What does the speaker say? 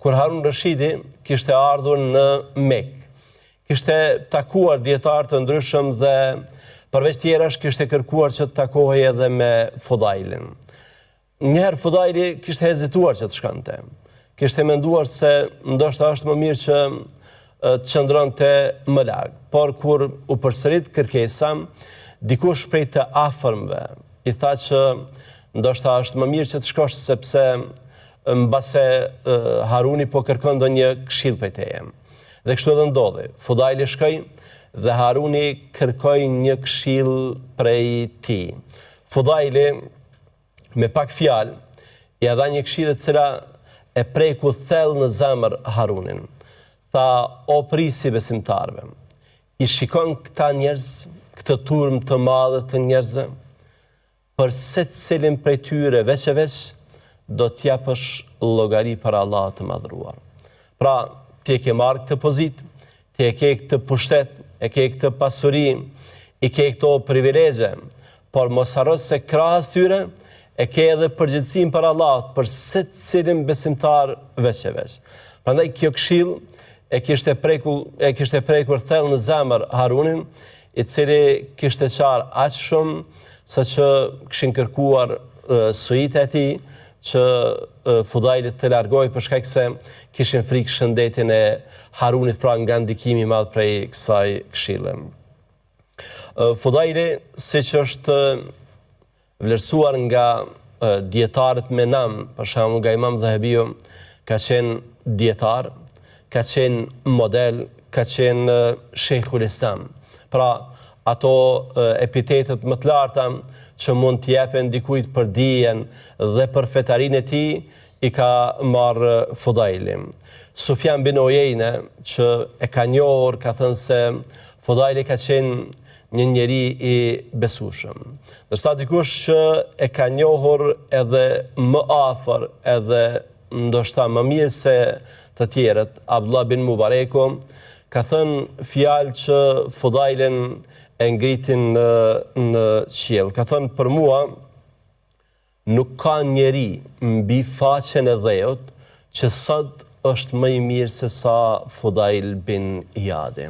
kur Harun Rashidi kishte ardhur në Mekë. Kishte takuar dietar të ndryshëm dhe përveç tjerash kishte kërkuar që të takohej edhe me Fudailin. Njëherë Fudaili kishte hezituar që të shkonte. Kishte menduar se ndoshta është më mirë që të qëndronte më larg. Por kur u përsërit kërkesa, dikush prej të afërmve i tha që ndoshta është më mirë që të shkosh sepse mbase Haruni po kërkon ndonjë këshill prej teje. Dhe kështu edhe ndodhi. Fudaili shkoi dhe Haruni kërkoi një këshill prej tij. Fudaili me pak fjalë i dha një këshill e cila e preku thellë në zemër Harunin. Tha, o prisi besimtarve, i shikon këta njerëz, këtë turmë të madhe të njerëzve, për secilin prej tyre veç e veç do t'japësh llogari për Allah të madhruar. Pra, ti e ke marrë këtë pozitë, ti e ke këtë pushtet, e ke këtë pasuri, i ke këto privilegje, por mos harro se krahas tyre e ke edhe përgjegjësinë për Allah, për secilin besimtar veç e veç. Prandaj kjo këshill e kishte prekur thellë në zemër Harunin, i cili kishte qarë aq shumë sa që kishin kërkuar suite e tij që Fudaili të largohej për shkak se kishin frikë shëndetin e Harunit, pra nga ndikimi i madh prej kësaj këshille. Fudaili, siç është vlerësuar nga dietarët me nam, për shembull nga Imam Dhahabiu, ka qenë dietar, ka qenë model, ka qenë Sheikhul Islam. Pra, ato epitetet më të larta që mund të jepen dikujt për dijen dhe për fetarinë e tij, i ka marrë Fudaili. Sufjan bin Uyeyne, që e ka njohur, ka thënë se Fudaili ka qenë një njeri i besueshëm. Ndërsa dikush që e ka njohur edhe më afër, edhe ndoshta më mirë se të tjerët, Abdullah bin Mubareku, ka thënë fjalë që Fudailin e ngritin në qiell. Ka thënë, për mua nuk ka njeri mbi faqen e dheut që sot është më i mirë se sa Fudail bin Iyadi.